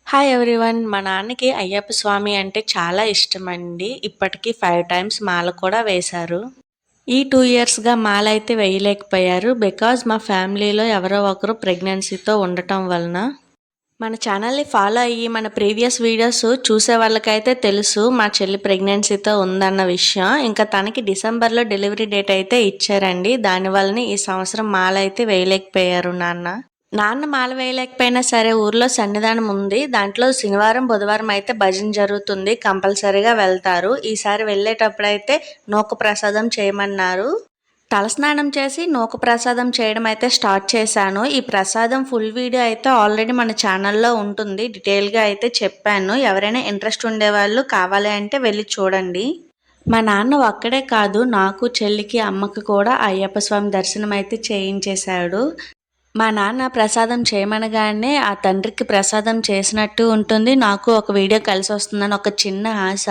Hi everyone. మా నాన్నకి అయ్యప్ప స్వామి అంటే చాలా ఇష్టమండి. ఇప్పటికి 5 టైమ్స్ మాల కూడా వేశారు. ఈ 2 ఇయర్స్‌గా మాల అయితే వేయలేకపోయారు. బికాజ్ మా ఫ్యామిలీలో ఎవరో ఒకరు ప్రెగ్నెన్సీతో ఉండటం వలన. మన ఛానల్‌ని ఫాలో అయ్యి మన ప్రీవియస్ వీడియోస్ చూసే వాళ్ళకైతే తెలుసు మా చెల్లి ప్రెగ్నెన్సీతో ఉందన్న విషయం. ఇంకా తనకి డిసెంబర్‌లో డెలివరీ డేట్ అయితే ఇచ్చారండి. దానివల్లనే ఈ సంవత్సరం మాల అయితే వేయలేకపోయారు నాన్న. నాన్న మాల వేయలేకపోయినా సరే ఊర్లో సన్నిధానం ఉంది. దాంట్లో శనివారం, బుధవారం అయితే భజన జరుగుతుంది. కంపల్సరీగా వెళ్తారు. ఈసారి వెళ్ళేటప్పుడైతే నూక ప్రసాదం చేయమన్నారు. తలస్నానం చేసి నూక ప్రసాదం చేయడం అయితే స్టార్ట్ చేశాను. ఈ ప్రసాదం ఫుల్ వీడియో అయితే ఆల్రెడీ మన ఛానల్లో ఉంటుంది. డీటెయిల్‌గా అయితే చెప్పాను. ఎవరైనా ఇంట్రెస్ట్ ఉండేవాళ్ళు కావాలి అంటే వెళ్ళి చూడండి. మా నాన్న ఒక్కడే కాదు, నాకు, చెల్లికి, అమ్మకి కూడా అయ్యప్ప స్వామి దర్శనం అయితే చేయించేశాడు. మా నాన్న ప్రసాదం చేయమనగానే ఆ తండ్రికి ప్రసాదం చేసినట్టు ఉంటుంది. నాకు ఒక వీడియో కలిసొస్తుందని ఒక చిన్న ఆశ.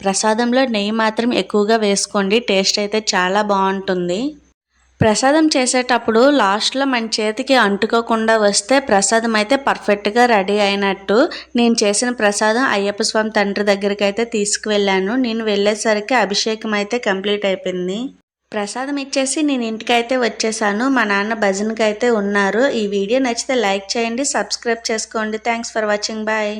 ప్రసాదంలో నెయ్యి మాత్రం ఎక్కువగా వేసుకోండి. టేస్ట్ అయితే చాలా బావుంటుంది. ప్రసాదం చేసేటప్పుడు లాస్ట్‌లో మన చేతికి అంటుకోకుండా వస్తే ప్రసాదం అయితే పర్ఫెక్ట్‌గా రెడీ అయినట్టు. నేను చేసిన ప్రసాదం అయ్యప్ప స్వామి తండ్రి దగ్గరికైతే తీసుకువెళ్ళాను. నేను వెళ్ళేసరికి అభిషేకం అయితే కంప్లీట్ అయిపోయింది. ప్రసాదం ఇచ్చేసి నేను ఇంటికైతే వచ్చేసాను. మా నాన్న భజనకైతే ఉన్నారు. ఈ వీడియో నచ్చితే లైక్ చేయండి, సబ్స్క్రైబ్ చేసుకోండి. Thanks for watching. బాయ్.